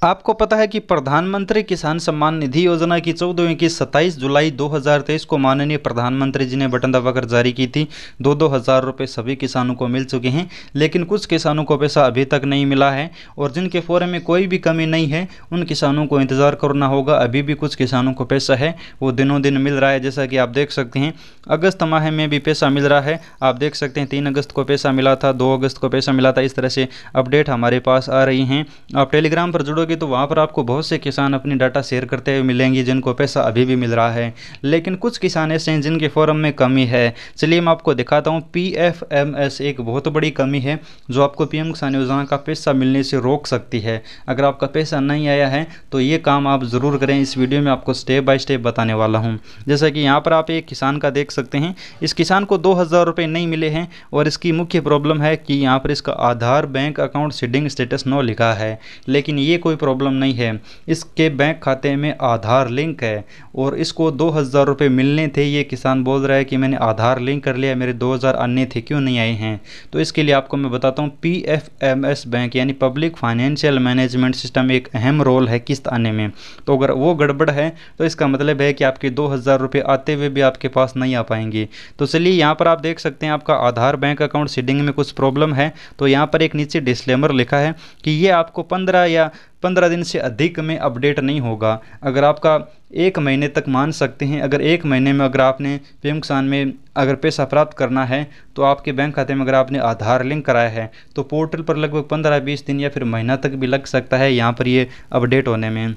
आपको पता है कि प्रधानमंत्री किसान सम्मान निधि योजना की 14वीं की 27 जुलाई 2023 को माननीय प्रधानमंत्री जी ने बटन दबाकर जारी की थी। 2-2 हज़ार रुपये सभी किसानों को मिल चुके हैं, लेकिन कुछ किसानों को पैसा अभी तक नहीं मिला है और जिनके फॉर्म में कोई भी कमी नहीं है उन किसानों को इंतज़ार करना होगा। अभी भी कुछ किसानों को पैसा है, वो दिनों दिन मिल रहा है। जैसा कि आप देख सकते हैं अगस्त माह में भी पैसा मिल रहा है। आप देख सकते हैं 3 अगस्त को पैसा मिला था, 2 अगस्त को पैसा मिला था। इस तरह से अपडेट हमारे पास आ रही हैं। आप टेलीग्राम पर जुड़ोगे तो वहाँ पर आपको बहुत से किसान अपनी डाटा शेयर करते हुए मिलेंगे जिनको पैसा अभी भी मिल रहा है, लेकिन कुछ किसान ऐसे हैं जिनके फॉर्म में कमी है। चलिए मैं आपको दिखाता हूँ। PFMS एक बहुत बड़ी कमी है जो आपको PM किसान योजना का पैसा मिलने से रोक सकती है। अगर आपका पैसा नहीं आया है तो ये काम आप ज़रूर करें। इस वीडियो में आपको स्टेप बाय स्टेप बताने वाला हूँ। जैसा कि यहाँ पर आप एक किसान का देख सकते हैं, इस किसान को 2,000 रुपये नहीं मिले हैं और इसकी मुख्य प्रॉब्लम है कि यहाँ पर इसका Aadhaar bank account seeding status no लिखा है, लेकिन ये कोई प्रॉब्लम नहीं है। इसके बैंक खाते में आधार लिंक है और इसको 2,000 रुपये मिलने थे। ये किसान बोल रहा है कि मैंने आधार लिंक कर लिया, मेरे 2,000 अन्य थे, क्यों नहीं आए हैं। तो इसके लिए आपको मैं बताता हूँ, PFMS बैंक यानी पब्लिक फाइनेंशियल मैनेजमेंट सिस्टम एक अहम रोल है किस्त आने में। तो अगर वो गड़बड़ है तो इसका मतलब है कि आपके 2,000 रुपये आते हुए भी आपके पास नहीं आ पाएंगे। तो चलिए यहाँ पर आप देख सकते हैं आपका आधार बैंक अकाउंट सीडिंग में कुछ प्रॉब्लम है। तो यहाँ पर एक नीचे डिस्क्लेमर लिखा है कि ये आपको 15 दिन से अधिक में अपडेट नहीं होगा। अगर आपका 1 महीने तक मान सकते हैं, अगर 1 महीने में अगर आपने PM किसान में अगर पैसा प्राप्त करना है तो आपके बैंक खाते में अगर आपने आधार लिंक कराया है तो पोर्टल पर लगभग 15-20 दिन या फिर महीना तक भी लग सकता है यहाँ पर ये अपडेट होने में।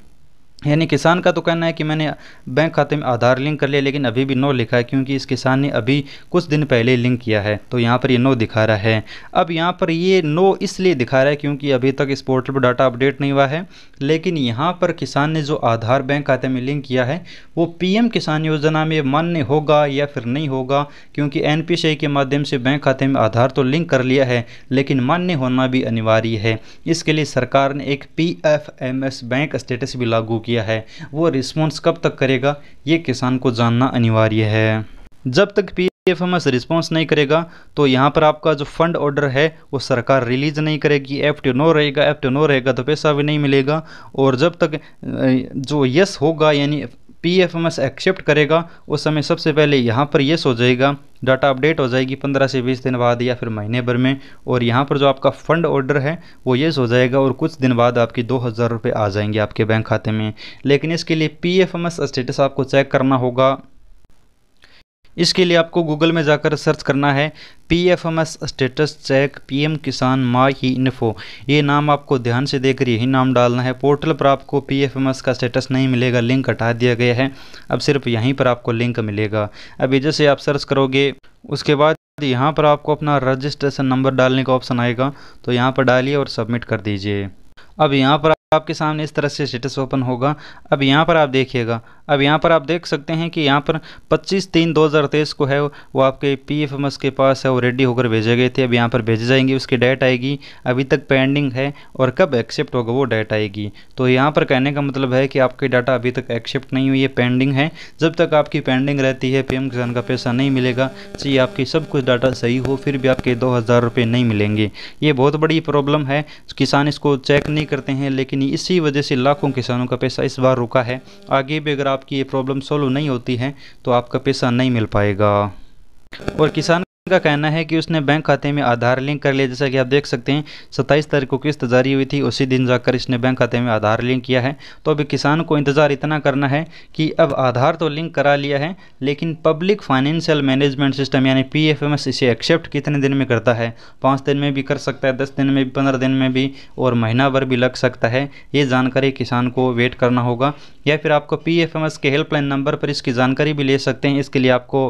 यानी किसान का तो कहना है कि मैंने बैंक खाते में आधार लिंक कर लिया, लेकिन अभी भी नो लिखा है क्योंकि इस किसान ने अभी कुछ दिन पहले लिंक किया है। तो यहाँ पर ये नो दिखा रहा है। अब यहाँ पर ये नो इसलिए दिखा रहा है क्योंकि अभी तक इस पोर्टल पर डाटा अपडेट नहीं हुआ है, लेकिन यहाँ पर किसान ने जो आधार बैंक खाते में लिंक किया है वो PM किसान योजना में मान्य होगा या फिर नहीं होगा, क्योंकि NPCI के माध्यम से बैंक खाते में आधार तो लिंक कर लिया है लेकिन मान्य होना भी अनिवार्य है। इसके लिए सरकार ने एक PFMS बैंक स्टेटस भी लागू किया है। वो रिस्पॉन्स कब तक करेगा ये किसान को जानना अनिवार्य है। जब तक PFMS रिस्पॉन्स नहीं करेगा तो यहाँ पर आपका जो फंड ऑर्डर है वो सरकार रिलीज नहीं करेगी। FTO नो रहेगा तो पैसा भी नहीं मिलेगा। और जब तक जो यस होगा यानी PFMS एक्सेप्ट करेगा उस समय सबसे पहले यहाँ पर यस हो जाएगा, डाटा अपडेट हो जाएगी 15 से 20 दिन बाद या फिर महीने भर में, और यहाँ पर जो आपका फंड ऑर्डर है वो यस हो जाएगा और कुछ दिन बाद आपकी 2,000 रुपये आ जाएंगे आपके बैंक खाते में। लेकिन इसके लिए PFMS स्टेटस आपको चेक करना होगा। इसके लिए आपको गूगल में जाकर सर्च करना है PFMS स्टेटस चेक PM किसान माई इन्फो। ये नाम आपको ध्यान से देखकर यही नाम डालना है। पोर्टल पर आपको PFMS का स्टेटस नहीं मिलेगा, लिंक हटा दिया गया है। अब सिर्फ यहीं पर आपको लिंक मिलेगा। अभी जैसे आप सर्च करोगे उसके बाद यहाँ पर आपको अपना रजिस्ट्रेशन नंबर डालने का ऑप्शन आएगा, तो यहाँ पर डालिए और सबमिट कर दीजिए। अब यहाँ पर आपके सामने इस तरह से स्टेटस ओपन होगा। अब यहाँ पर आप देखिएगा, अब यहाँ पर आप देख सकते हैं कि यहाँ पर 25/3/2023 को है वो आपके PFMS के पास है, वो रेडी होकर भेजे गए थे। अब यहाँ पर भेजे जाएंगे, उसकी डेट आएगी, अभी तक पेंडिंग है और कब एक्सेप्ट होगा वो डेट आएगी। तो यहाँ पर कहने का मतलब है कि आपकी डाटा अभी तक एक्सेप्ट नहीं हुई है, पेंडिंग है। जब तक आपकी पेंडिंग रहती है PM किसान का पैसा नहीं मिलेगा। चाहिए आपकी सब कुछ डाटा सही हो फिर भी आपके 2,000 रुपये नहीं मिलेंगे। ये बहुत बड़ी प्रॉब्लम है, किसान इसको चेक नहीं करते हैं, लेकिन इसी वजह से लाखों किसानों का पैसा इस बार रुका है। आगे भी अगर आपकी ये प्रॉब्लम सॉल्व नहीं होती है तो आपका पैसा नहीं मिल पाएगा। और किसान का कहना है कि उसने बैंक खाते में आधार लिंक कर लिया। जैसा कि आप देख सकते हैं 27 तारीख को किस्त जारी हुई थी, उसी दिन जाकर इसने बैंक खाते में आधार लिंक किया है। तो अभी किसान को इंतज़ार इतना करना है कि अब आधार तो लिंक करा लिया है, लेकिन पब्लिक फाइनेंशियल मैनेजमेंट सिस्टम यानी PFMS इसे एक्सेप्ट कितने दिन में करता है। 5 दिन में भी कर सकता है, 10 दिन में भी, 15 दिन में भी, और महीना भर भी लग सकता है। ये जानकारी किसान को वेट करना होगा, या फिर आपको PFMS के हेल्पलाइन नंबर पर इसकी जानकारी भी ले सकते हैं। इसके लिए आपको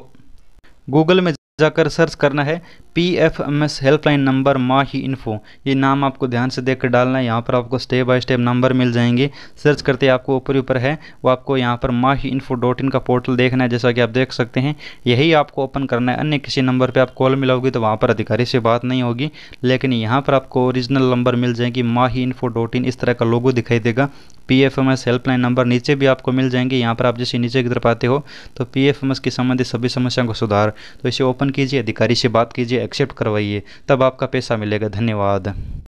गूगल में जाकर सर्च करना है PFMS हेल्पलाइन नंबर माही इन्फो। ये नाम आपको ध्यान से देखकर डालना है। यहाँ पर आपको स्टेप बाय स्टेप नंबर मिल जाएंगे। सर्च करते आपको ऊपर है वो आपको यहाँ पर mahiinfo.in का पोर्टल देखना है। जैसा कि आप देख सकते हैं यही आपको ओपन करना है। अन्य किसी नंबर पे आप कॉल मिलाओगे तो वहाँ पर अधिकारी से बात नहीं होगी, लेकिन यहाँ पर आपको ओरिजिनल नंबर मिल जाएगी mahiinfo.in। इस तरह का लोगो दिखाई देगा। PFMS हेल्पलाइन नंबर नीचे भी आपको मिल जाएंगे। यहाँ पर आप जैसे नीचे की तरफ आते हो तो PFMS के संबंधित सभी समस्याओं को सुधार, तो इसे ओपन कीजिए, अधिकारी से बात कीजिए, एक्सेप्ट करवाइए, तब आपका पैसा मिलेगा। धन्यवाद।